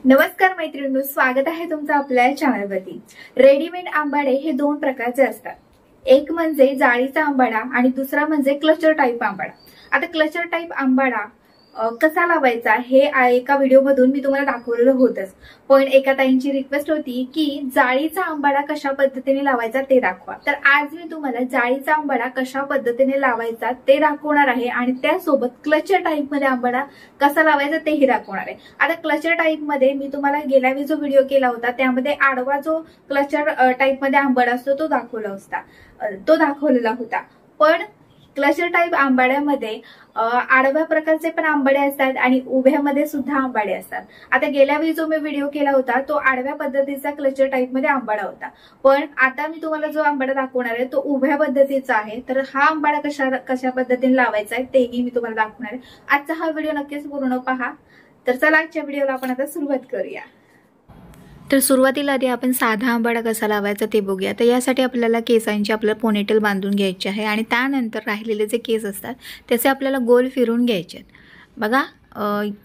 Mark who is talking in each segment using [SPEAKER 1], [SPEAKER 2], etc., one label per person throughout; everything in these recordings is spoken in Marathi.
[SPEAKER 1] नमस्कार मैत्रिणींनो, स्वागत आहे तुमचं आपल्या चॅनलवरती। रेडीमेड आंबाडे हे दोन प्रकारचे असतात। एक म्हणजे जाळीचा आंबाडा आणि दुसरा म्हणजे क्लचर टाइप आंबाडा। आता क्लचर टाइप आंबाडा कसा लावायचा हे एका व्हिडिओमधून मी तुम्हाला दाखवलेलं होतंच, पण एका ताईंची रिक्वेस्ट होती की जाळीचा आंबाडा कशा पद्धतीने लावायचा ते दाखवा। तर आज मी तुम्हाला जाळीचा आंबाडा कशा पद्धतीने लावायचा ते दाखवणार आहे आणि त्यासोबत क्लचर टाइप मध्ये आंबाडा कसा लावायचा तेही दाखवणार आहे। आता क्लचर टाइप मध्ये मी तुम्हाला गेल्या वेळी जो व्हिडिओ केला होता त्यामध्ये आडवा जो क्लचर टाइप मध्ये आंबाडा असतो तो दाखवलेला होता, पण क्लचर टाइप आंबाड्यामध्ये आडव्या प्रकारचे पण आंबाडे असतात आणि उभ्यामध्ये सुद्धा आंबाडे असतात। आता गेल्या वेळी जो मी व्हिडिओ केला होता तो आडव्या पद्धतीचा क्लचर टाइप मध्ये आंबाडा होता, पण आता मी तुम्हाला जो आंबाडा दाखवणार आहे तो उभ्या पद्धतीचा आहे। तर हा आंबाडा कशा पद्धतीने लावायचा आहे तेही मी तुम्हाला दाखवणार आहे। आजचा हा व्हिडिओ नक्कीच पूर्ण पहा। तर चला आजच्या व्हिडिओला आपण आता सुरुवात करूया।
[SPEAKER 2] तर सुरुवातीला आधी आपण साधा आंबाडा कसा लावायचा ते बघूया। तर यासाठी आपल्याला केसांची आपल्याला पोनीटेल बांधून घ्यायची आहे आणि त्यानंतर राहिलेले जे केस असतात त्याचे आपल्याला गोल फिरून घ्यायचे आहेत। बघा,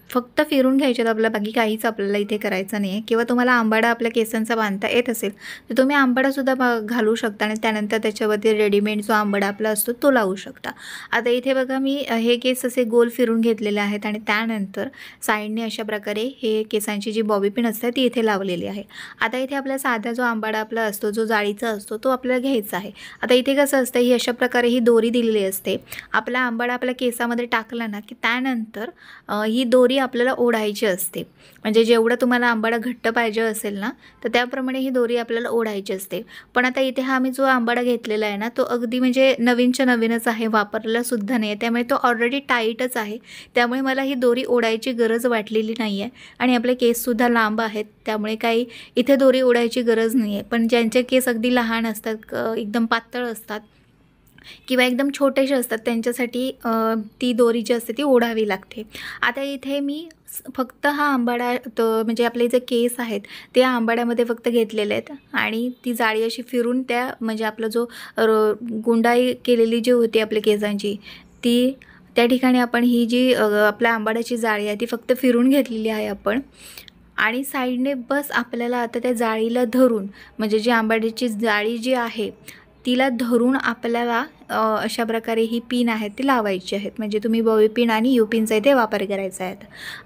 [SPEAKER 2] फक्त फिरून घ्यायचे, आपल्याला बाकी काहीच आपल्याला इथे करायचं नाही आहे। किंवा तुम्हाला आंबाडा आपल्या केसांचा बांधता येत असेल तर तुम्ही आंबाडा सुद्धा घालू शकता आणि त्यानंतर त्याच्यावरती रेडीमेड जो आंबाडा आपला असतो तो लावू शकता। आता इथे बघा, मी हे केस असे गोल फिरून घेतलेले आहेत आणि त्यानंतर साईडने अशा प्रकारे हे केसांची जी बॉबी पिन असते ती इथे लावलेली आहे। आता इथे आपला साधा जो आंबाडा आपला असतो जो जाळीचा असतो तो आपल्याला घ्यायचा आहे। आता इथे कसं असतं, ही अशा प्रकारे ही दोरी दिलेली असते। आपला आंबाडा आपल्या केसामध्ये टाकला ना की त्यानंतर ही दोरी आपल्याला ओढायची असते। म्हणजे जेवढं तुम्हाला आंबाडा घट्ट पाहिजे असेल ना तर त्याप्रमाणे ही दोरी आपल्याला ओढायची असते। पण आता इथे हा मी जो आंबाडा घेतलेला आहे ना तो अगदी म्हणजे नवीनच्या नवीनच आहे, वापरलेला सुद्धा नाही आहे, त्यामुळे तो ऑलरेडी टाईटच आहे। त्यामुळे मला ही दोरी ओढायची गरज वाटलेली नाही आहे आणि आपले केससुद्धा लांब आहेत त्यामुळे काही इथे दोरी ओढायची गरज नाही आहे। पण ज्यांचे केस अगदी लहान असतात, एकदम पातळ असतात किंवा एकदम छोटेसे असतात त्यांच्यासाठी ती दोरी जी असते ती ओढावी लागते। आता इथे मी फक्त हा आंबाडा म्हणजे आपले जे केस आहेत ते आंबाड्यामध्ये फक्त घेतलेले आहेत आणि ती जाळी अशी फिरून त्या म्हणजे आपला जो गुंडाई केलेली जी होती आपल्या केसांची ती त्या ठिकाणी आपण ही जी आपल्या आंबाड्याची जाळी आहे ती फक्त फिरून घेतलेली आहे आपण। आणि साईडने बस आपल्याला आता त्या जाळीला धरून म्हणजे जी आंबाड्याची जाळी जी आहे तिला धरून आपल्याला अशा प्रकारे ही पिन आहे ती लावायची आहेत। म्हणजे तुम्ही बॉबी पिन आणि यू पिनचा इथे वापर करायचा आहे।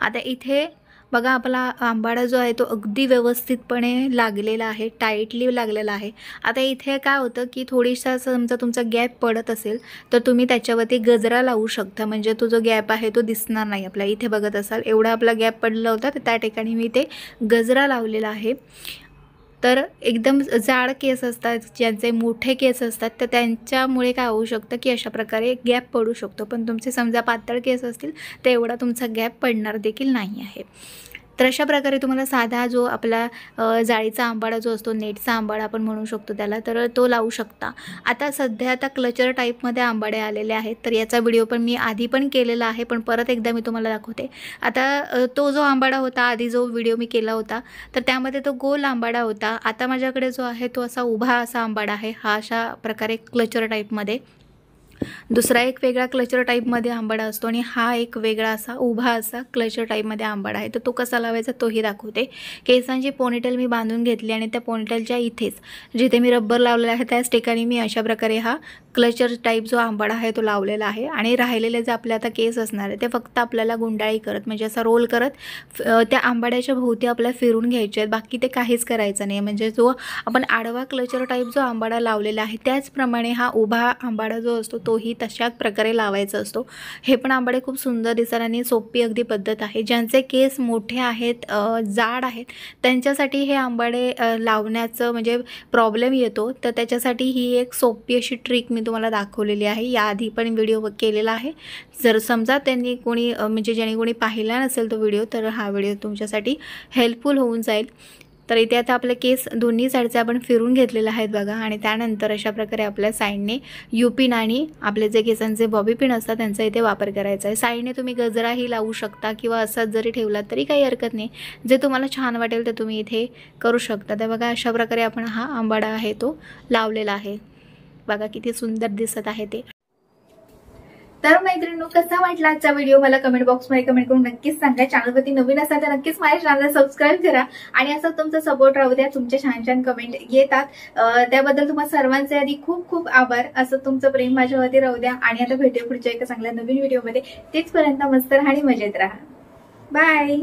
[SPEAKER 2] आता इथे बघा, आपला आंबाडा जो आहे तो अगदी व्यवस्थितपणे लागलेला आहे, टाईटली लागलेला आहे। आता इथे काय होतं की थोडीसा समजा तुमचा गॅप पडत असेल तर तुम्ही त्याच्यावरती गजरा लावू शकता, म्हणजे तो जो गॅप आहे तो दिसणार नाही। आपला इथे बघत असाल एवढा आपला गॅप पडला होता तर त्या ठिकाणी मी ते गजरा लावलेला आहे। तर एकदम जाड केस असतात, ज्यांचे मोठे केस असतात तर त्यांच्यामुळे काय होऊ शकतं की अशा प्रकारे गॅप पडू शकतो, पण तुमचे समजा पातळ केस असतील तर एवढा तुमचा गॅप पडणार देखील नाही आहे। तर अशा प्रकारे तुम्हाला साधा जो आपला जाळीचा आंबाडा जो असतो, नेटचा आंबाडा आपण म्हणू शकतो त्याला, तर तो लावू शकता। आता सध्या क्लचर टाईपमध्ये आंबाडे आलेले आहेत तर याचा व्हिडिओ पण मी आधी पण केलेला आहे, पण परत एकदा मी तुम्हाला दाखवते। आता तो जो आंबाडा होता आधी जो व्हिडिओ मी केला होता तर त्यामध्ये तो गोल आंबाडा होता। आता माझ्याकडे जो आहे तो असा उभा असा आंबाडा आहे, हा अशा प्रकारे क्लचर टाईपमध्ये। दुसरा एक वेगळा क्लचर टाईपमध्ये आंबाडा असतो आणि हा एक वेगळा असा उभा असा क्लचर टाईपमध्ये आंबाडा आहे। तर तो कसा लावायचा तोही दाखवते। केसांची पोनीटेल मी बांधून घेतली आणि त्या पोनीटेलच्या इथेच जिथे मी रबर लावलेला आहे त्याच ठिकाणी मी अशा प्रकारे हा क्लचर टाईप जो आंबाडा आहे तो लावलेला आहे। आणि राहिलेले जे आपले आता केस असणार आहे ते फक्त आपल्याला गुंडाळी करत म्हणजे असा रोल करत त्या आंबाड्याच्या भोवती आपल्याला फिरून घ्यायचे आहेत, बाकी ते काहीच करायचं नाही। म्हणजे जो आपण आडवा क्लचर टाईप जो आंबाडा लावलेला आहे त्याचप्रमाणे हा उभा आंबाडा जो असतो तोही तशाच प्रकारे लावायचा असतो। हे पण आंबाडे खूप सुंदर दिसतात आणि सोपी अगदी पद्धत आहे। ज्यांचे केस मोठे आहेत, जाड आहेत त्यांच्यासाठी हे आंबाडे लावण्याचं म्हणजे प्रॉब्लेम येतो, तर त्याच्यासाठी ही एक सोपी अशी ट्रिक मी तुम्हाला दाखवलेली आहे। याआधी पण व्हिडिओ केलेला आहे, जर समजा त्यांनी कोणी म्हणजे ज्याने कोणी पाहिला नसेल तो व्हिडिओ तर हा व्हिडिओ तुमच्यासाठी हेल्पफुल होऊन जाईल। तर इथे आता आपले केस दोन्ही साईडचे आपण फिरून घेतलेले आहेत बघा आणि त्यानंतर अशा प्रकारे आपल्या साईडने यू पिन आणि आपले जे केसांचे बॉबी पिन असतात त्यांचा इथे वापर करायचा आहे। साईडने तुम्ही गजराही लावू शकता किंवा असाच जरी ठेवलात तरी काही हरकत नाही, जे तुम्हाला छान वाटेल ते तुम्ही इथे करू शकता। तर बघा अशा प्रकारे आपण हा आंबाडा आहे तो लावलेला आहे, बघा किती सुंदर दिसत आहे ते।
[SPEAKER 1] तर मैत्रिणींनो, कसा वाटला आजचा व्हिडिओ मला कमेंट बॉक्समध्ये कमेंट करून नक्कीच सांगा. चॅनलवरती नवीन असाल तर नक्कीच माझ्या चॅनलला सबस्क्राईब करा आणि असं तुमचा सपोर्ट राहू द्या. तुमच्या छान छान कमेंट येतात, त्याबद्दल तुम्हाला सर्वांचे आधी खूप खूप आभार. असं तुमचं प्रेम माझ्यावरती राहू द्या आणि आता भेटूया पुढच्या एका चांगल्या नवीन व्हिडिओमध्ये. तिथपर्यंत मस्त राहा आणि मजेत राहा. बाय.